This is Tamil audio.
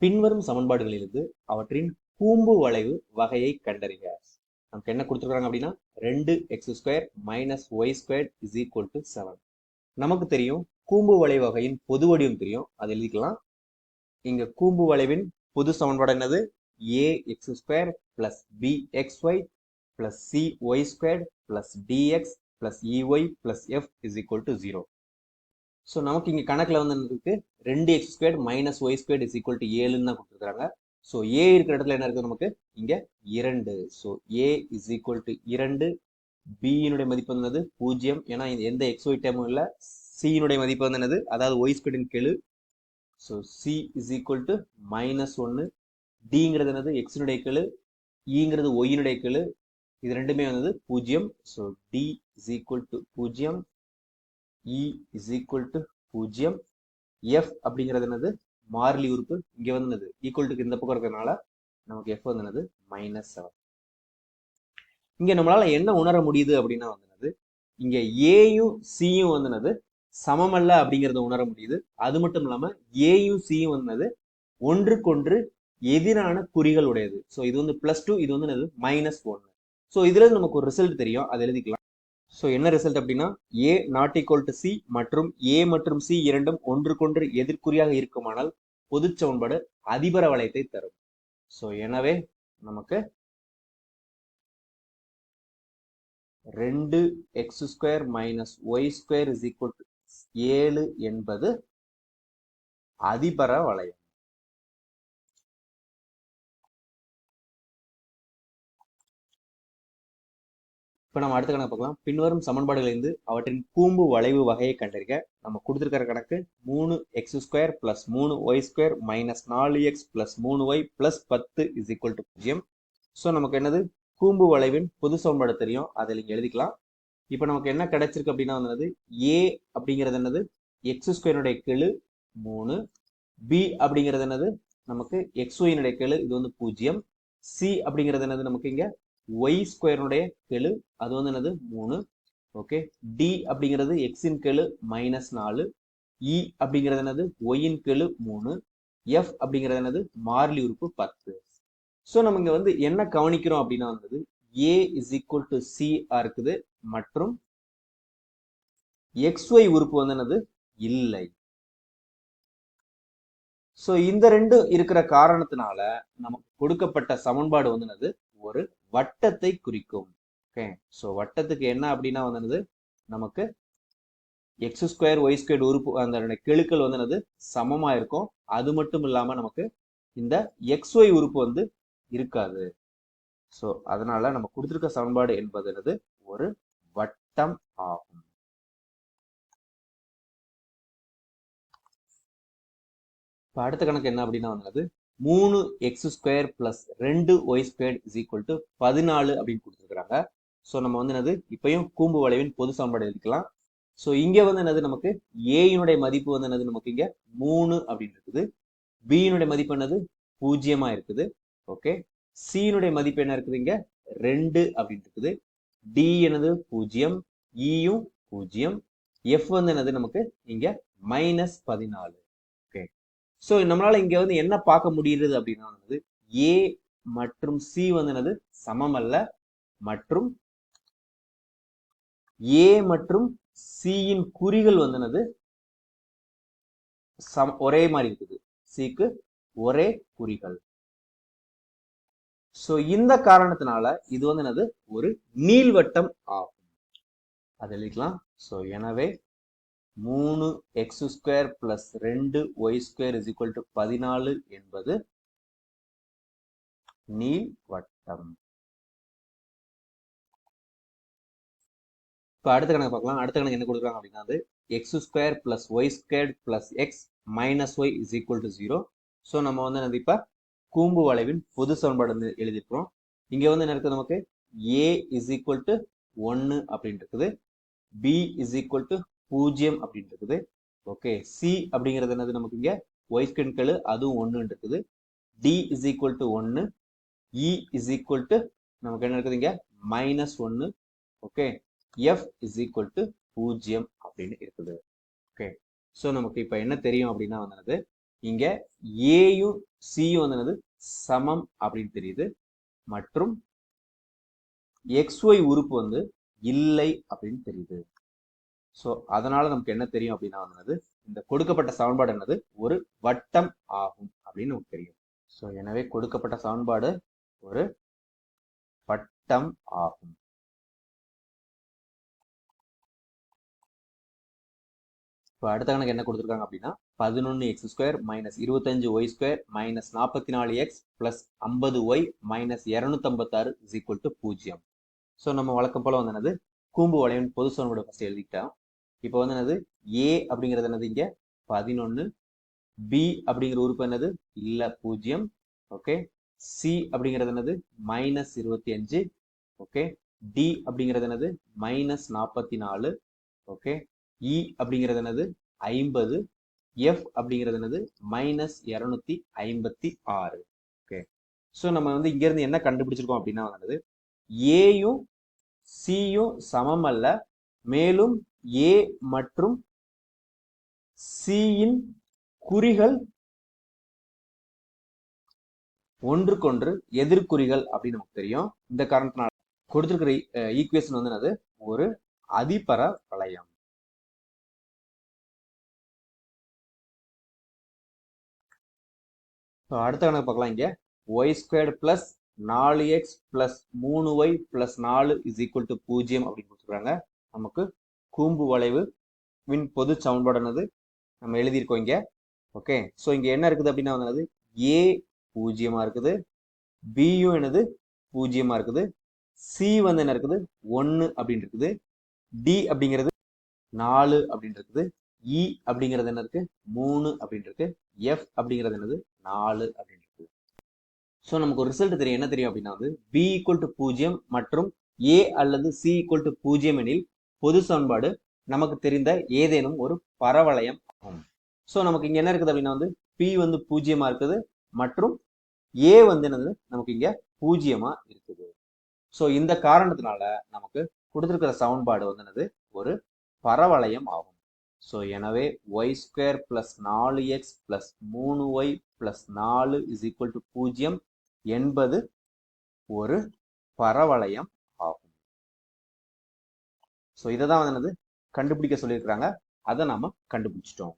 பின்வரும் சமன்பாடுகளிலிருந்து அவற்றின் கூம்பு வளைவு வகையை கண்டறிக. நமக்கு என்ன கொடுத்துருக்காங்க அப்படின்னா 2x² - y² = 7. நமக்கு தெரியும் கூம்பு வளைவு வகையின் பொது வடிவம் தெரியும், அதை எழுதிக்கலாம். இங்க கூம்பு வளைவின் பொது சமன்பாடு என்னது? ax² + bxy + cy² + dx + ey + f = 0. So நமக்கு இங்க கணக்குல வந்து இருக்கு 2x² - y² = 7 தான் கொடுத்துருக்காங்க. ஸோ a இருக்கிற இடத்துல என்ன இருக்கு? நமக்கு இங்க 2. So a = 2. b னுடைய மதிப்பு என்னது? 0. ஏன்னா எந்த xy டேர்மும் இல்ல. c னுடைய மதிப்பு வந்து என்னது? அதாவது y² ன் கெழு. So c = -1. dங்கிறது என்னது? x னுடைய கெழு. ங்கிறது y னுடைய கெழு. இது ரெண்டுமே வந்து 0. So d = 0. e = 0. f அப்படிங்கிறது என்னது? மாறிலி உறுப்பு. இங்க வந்து என்னது? ஈக்குவல் டு இந்த பக்கம் இருக்கிறதுனால நமக்கு f வந்து என்னது? -7. இங்க நம்மளால என்ன உணர முடியுது அப்படின்னா வந்து என்னது? இங்க ஏயும் சியும் வந்து என்னது? சமமல்ல அப்படிங்கறத உணர முடியுது. அது மட்டும் இல்லாம ஏயும் சியும் வந்து ஒன்றுக்கொன்று எதிரான குறிகள் உடையது. ஸோ இது வந்து +2, இது வந்து என்னது? -1. ஸோ இதுல இருந்து நமக்கு ஒரு ரிசல்ட் தெரியும், அதை எழுதிக்கலாம். ஸோ என்ன ரிசல்ட் அப்படின்னா a ≠ c மற்றும் a மற்றும் c இரண்டும் ஒன்றுக்கொன்று எதிர்குறியாக இருக்குமானால் பொது சமன்பாடு அதிபர வளையத்தை தரும். ஸோ எனவே நமக்கு 2x² - y² = 7 என்பது அதிபர வளையம். இப்ப நம்ம அடுத்த கணக்கு பார்க்கலாம். பின்வரும் சமன்பாடுகளிலிருந்து அவற்றின் கூம்பு வளைவு வகையை கண்டறிக. நம்ம கொடுத்திருக்கிற கணக்கு 3x² + 3y² - 4x + 3y + 10 = 0. So நமக்கு என்னது? கூம்பு வளைவின் பொது சமன்பாடு தெரியும், அதை நீங்க எழுதிக்கலாம். இப்ப நமக்கு என்ன கிடைச்சிருக்கு அப்படின்னா வந்து a அப்படிங்கிறது என்னது? x² னுடைய கெழு 3. b அப்படிங்கிறது என்னது? நமக்கு xy னுடைய கெழு, இது வந்து 0. c அப்படிங்கிறது என்னது? நமக்கு இங்க y² னுடைய கெழு, அது வந்து என்னது? 3. ஓகே. d அப்படிங்கிறது x இன் கெழு -4. e அப்படிங்கிறது என்னது? y இன் கெழு 3. f அப்படிங்கிறது என்னது? மாறிலி உறுப்பு 10. ஸோ நம்ம இங்க வந்து என்ன கவனிக்கிறோம் அப்படின்னா வந்து a = c இருக்குது மற்றும் xy உறுப்பு வந்து என்னது? இல்லை. ஸோ இந்த ரெண்டு இருக்கிற காரணத்தினால நமக்கு கொடுக்கப்பட்ட சமன்பாடு வந்து என்னது? ஒரு வட்டத்தை குறிக்கும். ஓகே. ஸோ வட்டத்துக்கு என்ன அப்படின்னா வந்து நமக்கு x² y² உறுப்பு அந்த கெழுக்கள் வந்து என்னது? சமமா இருக்கும். அது மட்டும் இல்லாம நமக்கு இந்த xy உறுப்பு வந்து இருக்காது. ஸோ அதனால நம்ம கொடுத்திருக்க சமன்பாடு என்பது என்னது? ஒரு வட்டம் ஆகும். இப்ப அடுத்த கணக்கு என்ன அப்படின்னா வந்து 3x² + 2y² = 14 அப்படின்னு கொடுத்துருக்காங்க. ஸோ நம்ம வந்து என்னது? இப்பயும் கூம்பு வளைவின் பொது சமன்பாடு எழுதிக்கலாம். ஸோ இங்க வந்து என்னது? நமக்கு a னுடைய மதிப்பு வந்து என்னது? நமக்கு இங்க 3 அப்படின்னு இருக்குது. b னுடைய மதிப்பு என்னது? 0 இருக்குது. ஓகே. c னுடைய மதிப்பு என்ன இருக்குது? இங்க 2 அப்படின்னு இருக்குது. d என்னது? 0. e யும் 0. f வந்து என்னது? நமக்கு இங்க -14. ஓகே. ஸோ நம்மளால இங்க வந்து என்ன பார்க்க முடியுது அப்படின்னா வந்து a மற்றும் c வந்து என்னது? சமம் அல்ல மற்றும் a மற்றும் c இன் குறிகள் வந்து என்னது? ஒரே மாதிரி இருக்குது. c க்கு ஒரே குறிகள். ஸோ இந்த காரணத்தினால இது வந்து என்னது? ஒரு நீள்வட்டம் ஆகும். அதை எழுதிக்கலாம். ஸோ எனவே 3x² + 2y² = 14 என்பது நீள்வட்டம். இப்ப அடுத்த கணக்கு பார்க்கலாம். அடுத்த கணக்கு என்ன கொடுக்குறாங்க அப்படின்னா x² + y² + x - y = 0. So நம்ம வந்து என்னது? இப்ப கூம்பு வளைவின் பொது சமன்பாடு வந்து எழுதிருக்கிறோம். இங்க வந்து என்ன இருக்குது? நமக்கு a = 1 அப்படின்னு இருக்குது. b = 0 அப்படின்னு இருக்குது. ஓகே. c அப்படிங்கிறது என்னது? நமக்கு இங்க y² கெழு, அதுவும் 1 இருக்குது. d = 1. e = நமக்கு என்ன இருக்குது? இங்க -1. ஓகே. f = 0 அப்படின்னு இருக்குது. ஓகே. ஸோ நமக்கு இப்ப என்ன தெரியும் அப்படின்னா வந்து இங்க ஏயும் சியும் வந்து என்னது சமம் அப்படின்னு தெரியுது. மற்றும் XY உறுப்பு வந்து இல்லை அப்படின்னு தெரியுது. ஸோ அதனால நமக்கு என்ன தெரியும் அப்படின்னா வந்து இந்த கொடுக்கப்பட்ட சமன்பாடு என்னது ஒரு வட்டம் ஆகும் அப்படின்னு நமக்கு தெரியும். ஸோ எனவே கொடுக்கப்பட்ட சமன்பாடு ஒரு வட்டம் ஆகும். இப்போ அடுத்த கணக்கு என்ன கொடுத்துருக்காங்க அப்படின்னா 11x² minus 25y² minus 44x plus 50y minus 256 is equal to 0. So நம்ம வழக்கம் போல வந்து என்னது கூம்பு வளைவின் பொது சமன்பாடு ஃபர்ஸ்ட் எழுதிக்கிட்டோம். இப்போ வந்து என்னது ஏ அப்படிங்கிறது என்னது இங்க 11, பி அப்படிங்கிற உறுப்பு என்னது இல்ல 0, ஓகே. சி அப்படிங்கிறது என்னது மைனஸ் 25, ஓகே. டி அப்படிங்கிறது என்னது மைனஸ் 44, ஓகே. இ அப்படிங்கிறது என்னது 50, எஃப் அப்படிங்கிறது என்னது மைனஸ் 256, ஓகே. ஸோ நம்ம வந்து இங்க இருந்து என்ன கண்டுபிடிச்சிருக்கோம் அப்படின்னா வந்து ஏயும் சியும் சமம் அல்ல, மேலும் ஏ மற்றும் சியின் குறிகள் ஒன்றுக்கொன்று எதிர்குறிகள் அப்படின்னு நமக்கு தெரியும். இந்த காரணத்தினால கொடுத்திருக்கிற ஈக்குவேஷன் வந்து என்னது ஒரு அதிபர வளையம். அடுத்த கணக்கு பார்க்கலாம். இங்க y² plus 4x plus 3y plus 4 is equal to 0 அப்படின்னு கொடுத்துருக்காங்க. நமக்கு கூம்பு வளைவு வின் பொது சமன்பாடு என்னது நம்ம எழுதியிருக்கோம் இங்க, ஓகே. ஸோ இங்க என்ன இருக்குது அப்படின்னா வந்து ஏ 0 இருக்குது, பியும் என்னது 0 இருக்குது, சி வந்து என்ன இருக்குது 1 அப்படின்னு இருக்குது, டி அப்படிங்கிறது 4 அப்படின்னு இருக்குது, இ அப்படிங்கிறது என்ன இருக்கு 3 அப்படின்னு இருக்கு, எஃப் அப்படிங்கிறது என்னது 4 அப்படின்னு இருக்கு. ஸோ நமக்கு ஒரு ரிசல்ட் தெரியும். என்ன தெரியும் அப்படின்னா வந்து பி ஈக்குவல் டு 0 மற்றும் ஏ அல்லது சி ஈக்குவல் டு 0 எனில் பொது சமன்பாடு நமக்கு தெரிந்த ஏதேனும் ஒரு பரவளையம் ஆகும். ஸோ நமக்கு இங்க என்ன இருக்குது அப்படின்னா வந்து பி வந்து 0 இருக்குது மற்றும் ஏ வந்து என்னது நமக்கு இங்க 0 இருக்குது. ஸோ இந்த காரணத்தினால நமக்கு கொடுத்திருக்கிற சமன்பாடு வந்து என்னது ஒரு பரவளையம் ஆகும். ஸோ எனவே y² plus 4x plus 3y plus 4 is equal to 0 என்பது ஒரு பரவளையம் ஆகும். ஸோ இதை தான் வந்து என்னது கண்டுபிடிக்க சொல்லியிருக்கிறாங்க. அதை நாம கண்டுபிடிச்சிட்டோம்.